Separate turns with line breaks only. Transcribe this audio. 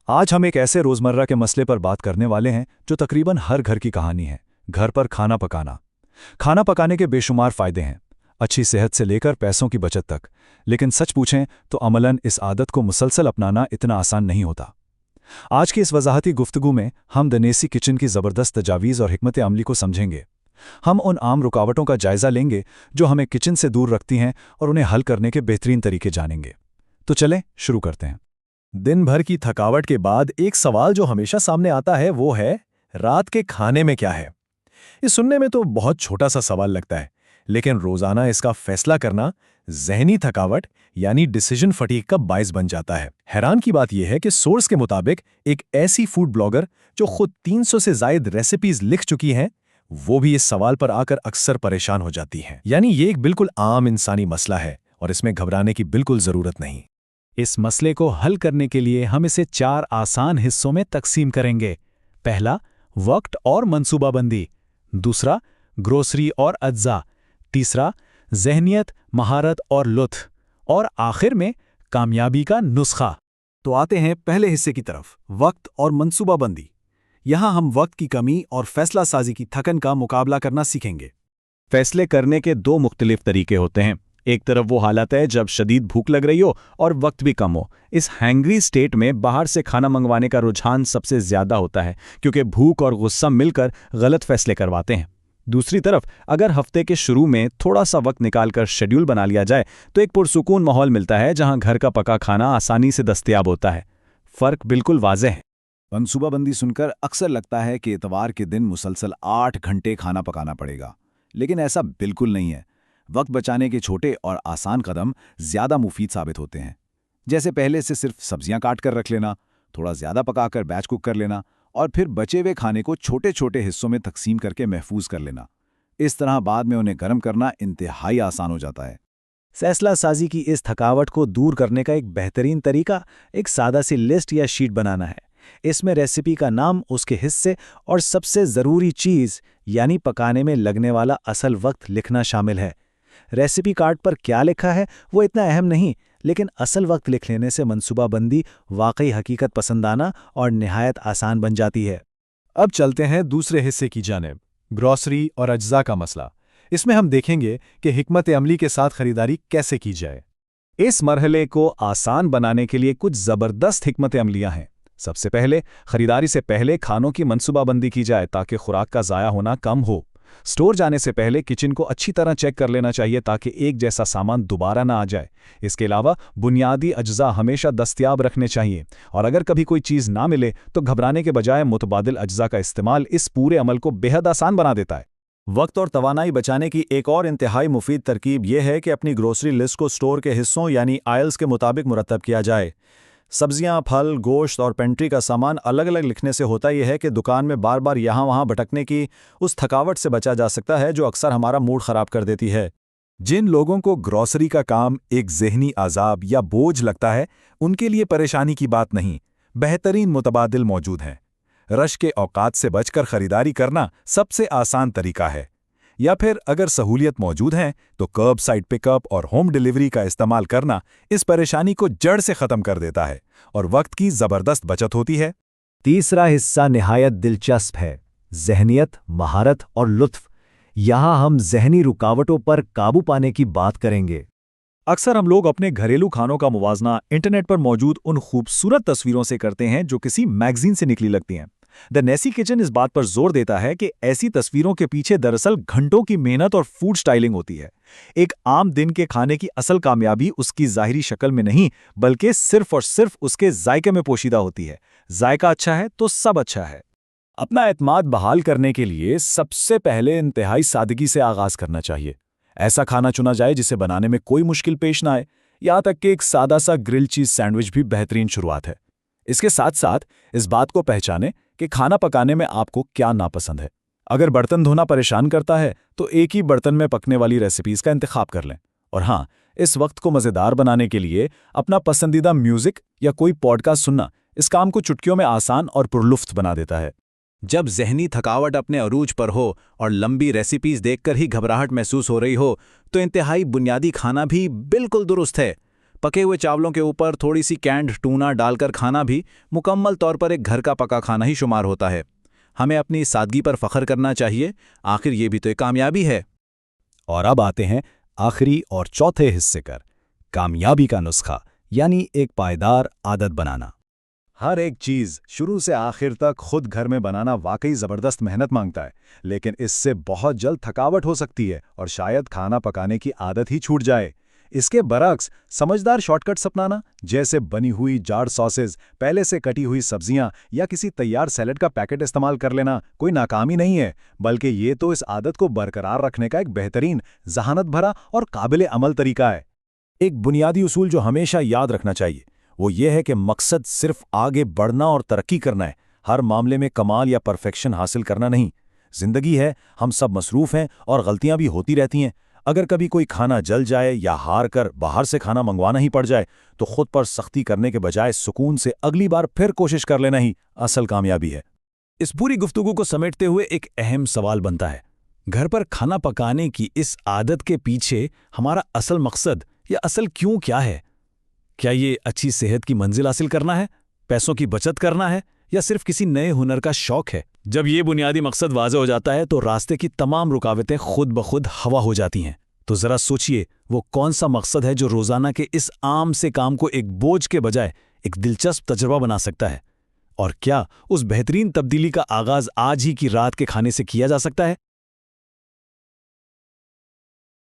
आज हम एक ऐसे रोजमर्रा के मसले पर बात करने वाले हैं जो तकरीबन हर घर की कहानी है। घर पर खाना पकाना। खाना पकाने के बेशुमार फायदे हैं, अच्छी सेहत से लेकर पैसों की बचत तक। लेकिन सच पूछें तो अमलन इस आदत को मुसलसल अपनाना इतना आसान नहीं होता। आज की इस वजाहती गुफ्तगू में हम देसी किचन की ज़बरदस्त तजावीज़ और हिकमत अमली को समझेंगे। हम उन आम रुकावटों का जायज़ा लेंगे जो हमें किचन से दूर रखती हैं और उन्हें हल करने के बेहतरीन तरीके जानेंगे। तो चलें शुरू करते हैं।
दिन भर की थकावट के बाद एक सवाल जो हमेशा सामने आता है वो है, रात के खाने में क्या है। ये सुनने में तो बहुत छोटा सा सवाल लगता है, लेकिन रोजाना इसका फैसला करना ज़हनी थकावट यानी डिसीजन फटीग का बायस बन जाता है। हैरान की बात यह है कि सोर्स के मुताबिक एक ऐसी फूड ब्लॉगर जो खुद 300 से ज़ायद रेसिपीज लिख चुकी हैं, वो भी इस सवाल पर आकर अक्सर परेशान हो जाती हैं। यानी ये एक बिल्कुल आम इंसानी मसला है और इसमें घबराने की बिल्कुल ज़रूरत नहीं।
इस मसले को हल करने के लिए हम इसे 4 आसान हिस्सों में तकसीम करेंगे। पहला, वक्त और मंसूबाबंदी। दूसरा, ग्रोसरी और अज्जा। तीसरा, ज़हनियत, महारत और लुत्फ। और आखिर में, कामयाबी का नुस्खा।
तो आते हैं पहले हिस्से की तरफ, वक्त और मंसूबाबंदी। यहाँ हम वक्त की कमी और फैसला साजी की थकन का मुकाबला करना सीखेंगे।
फैसले करने के 2 मुख्तलिफ तरीके होते हैं। एक तरफ वो हालत है जब शदीद भूख लग रही हो और वक्त भी कम हो। इस हैंग्री स्टेट में बाहर से खाना मंगवाने का रुझान सबसे ज़्यादा होता है, क्योंकि भूख और गुस्सा मिलकर गलत फैसले करवाते हैं। दूसरी तरफ अगर हफ्ते के शुरू में थोड़ा सा वक्त निकालकर शेड्यूल बना लिया जाए तो एक पुरसुकून माहौल मिलता है जहां घर का पका खाना आसानी से दस्तयाब होता है। फ़र्क बिल्कुल वाज़ेह है।
मंसूबाबंदी सुनकर अक्सर लगता है कि इतवार के दिन मुसलसल 8 घंटे खाना पकाना पड़ेगा, लेकिन ऐसा बिल्कुल नहीं है। वक्त बचाने के छोटे और आसान कदम ज़्यादा मुफीद साबित होते हैं। जैसे पहले से सिर्फ सब्जियां काट कर रख लेना, थोड़ा ज़्यादा पकाकर बैच कुक कर लेना और फिर बचे हुए खाने को छोटे छोटे हिस्सों में तकसीम करके महफूज कर लेना। इस तरह बाद में उन्हें गर्म करना इंतहाई आसान हो जाता है।
फैसला साजी की इस थकावट को दूर करने का एक बेहतरीन तरीका एक सादा सी लिस्ट या शीट बनाना है। इसमें रेसिपी का नाम, उसके हिस्से और सबसे ज़रूरी चीज़ यानी पकाने में लगने वाला असल वक्त लिखना शामिल है। रेसिपी कार्ड पर क्या लिखा है वो इतना अहम नहीं, लेकिन असल वक्त लिख लेने से मंसूबाबंदी वाकई हकीकत पसंदाना और निहायत आसान बन जाती है।
अब चलते हैं दूसरे हिस्से की जानिब, ग्रॉसरी और अज्जा का मसला। इसमें हम देखेंगे कि हिकमत अमली के साथ खरीदारी कैसे की जाए।
इस मरहले को आसान बनाने के लिए कुछ ज़बरदस्त हिकमत अमलियाँ हैं। सबसे पहले, खरीदारी से पहले खानों की मंसूबाबंदी की जाए ताकि खुराक का ज़ाया होना कम हो। स्टोर जाने से पहले किचन को अच्छी तरह चेक कर लेना चाहिए ताकि एक जैसा सामान दोबारा ना आ जाए। इसके अलावा बुनियादी अज्जा हमेशा दस्तयाब रखने चाहिए और अगर कभी कोई चीज़ ना मिले तो घबराने के बजाय मुतबादिल अज्जा का इस्तेमाल इस पूरे अमल को बेहद आसान बना देता है।
वक्त और तवानाई बचाने की एक और इंतहाई मुफीद तरकीब यह है कि अपनी ग्रोसरी लिस्ट को स्टोर के हिस्सों यानी आयल्स के मुताबिक मुरतब किया जाए। सब्जियां, फल, गोश्त और पेंट्री का सामान अलग अलग लिखने से होता यह है कि दुकान में बार बार यहाँ वहाँ भटकने की उस थकावट से बचा जा सकता है जो अक्सर हमारा मूड ख़राब कर देती है।
जिन लोगों को ग्रॉसरी का काम एक ज़हनी अजाब या बोझ लगता है, उनके लिए परेशानी की बात नहीं, बेहतरीन मुतबादिल मौजूद हैं। रश के औकात से बचकर खरीदारी करना सबसे आसान तरीका है। या फिर अगर सहूलियत मौजूद है तो कर्ब साइड पिकअप और होम डिलीवरी का इस्तेमाल करना इस परेशानी को जड़ से ख़त्म कर देता है और वक्त की ज़बरदस्त बचत होती है।
तीसरा हिस्सा निहायत दिलचस्प है, ज़हनियत, महारत और लुत्फ। यहाँ हम ज़हनी रुकावटों पर काबू पाने की बात करेंगे।
अक्सर हम लोग अपने घरेलू खानों का मुवाजना इंटरनेट पर मौजूद उन खूबसूरत तस्वीरों से करते हैं जो किसी मैगजीन से निकली लगती हैं। देसी किचन इस बात पर जोर देता है कि ऐसी तस्वीरों के पीछे दरअसल घंटों की मेहनत और फूड स्टाइलिंग होती है। एक आम दिन के खाने की असल कामयाबी उसकी ज़ाहिरी शक्ल में नहीं, बल्कि सिर्फ और सिर्फ उसके जायके में पोशीदा होती है। जायका अच्छा है तो सब अच्छा है। अपना एतमाद बहाल करने के लिए सबसे पहले इंतहाई सादगी से आगाज़ करना चाहिए। ऐसा खाना चुना जाए जिसे बनाने में कोई मुश्किल पेश ना आए। यहाँ तक कि एक सादा सा ग्रिल चीज़ सैंडविच भी बेहतरीन शुरुआत है। इसके साथ साथ इस बात को पहचानें कि खाना पकाने में आपको क्या नापसंद है। अगर बर्तन धोना परेशान करता है तो एक ही बर्तन में पकने वाली रेसिपीज़ का इंतखाब कर लें। और हाँ, इस वक्त को मज़ेदार बनाने के लिए अपना पसंदीदा म्यूज़िक या कोई पॉडकास्ट सुनना इस काम को चुटकियों में आसान और पुरलुफ्त बना देता है।
जब ज़हनी थकावट अपने अरूज पर हो और लंबी रेसिपीज़ देखकर ही घबराहट महसूस हो रही हो तो इंतहाई बुनियादी खाना भी बिल्कुल दुरुस्त है।
पके हुए चावलों के ऊपर थोड़ी सी कैंड टूना डालकर खाना भी मुकम्मल तौर पर एक घर का पका खाना ही शुमार होता है। हमें अपनी इस सादगी पर फख्र करना चाहिए, आखिर ये भी तो एक कामयाबी है।
और अब आते हैं आखिरी और चौथे हिस्से पर, कामयाबी का नुस्खा, यानी एक पायदार आदत बनाना।
हर एक चीज़ शुरू से आखिर तक खुद घर में बनाना वाकई ज़बरदस्त मेहनत मांगता है, लेकिन इससे बहुत जल्द थकावट हो सकती है और शायद खाना पकाने की आदत ही छूट जाए। इसके बरक्स समझदार शॉर्टकट्स अपनाना, जैसे बनी हुई जार्ड सॉसेज, पहले से कटी हुई सब्जियां या किसी तैयार सैलेड का पैकेट इस्तेमाल कर लेना, कोई नाकामी नहीं है, बल्कि ये तो इस आदत को बरकरार रखने का एक बेहतरीन, ज़हानत भरा और काबिल अमल तरीका है।
एक बुनियादी उसूल जो हमेशा याद रखना चाहिए वो ये है कि मकसद सिर्फ आगे बढ़ना और तरक्की करना है, हर मामले में कमाल या परफेक्शन हासिल करना नहीं। जिंदगी है, हम सब मसरूफ हैं और गलतियां भी होती रहती हैं। अगर कभी कोई खाना जल जाए या हार कर बाहर से खाना मंगवाना ही पड़ जाए तो खुद पर सख्ती करने के बजाय सुकून से अगली बार फिर कोशिश कर लेना ही असल कामयाबी है। इस पूरी गुफ्तगू को समेटते हुए एक अहम सवाल बनता है, घर पर खाना पकाने की इस आदत के पीछे हमारा असल मकसद या असल क्यों क्या है? क्या ये अच्छी सेहत की मंजिल हासिल करना है, पैसों की बचत करना है, या सिर्फ किसी नए हुनर का शौक है? जब ये बुनियादी मकसद वाज़ेह हो जाता है तो रास्ते की तमाम रुकावटें खुद ब खुद हवा हो जाती हैं। तो ज़रा सोचिए, वो कौन सा मकसद है जो रोज़ाना के इस आम से काम को एक बोझ के बजाय एक दिलचस्प तजुर्बा बना सकता है? और क्या उस बेहतरीन तब्दीली का आगाज़ आज ही की रात के खाने से किया जा सकता है?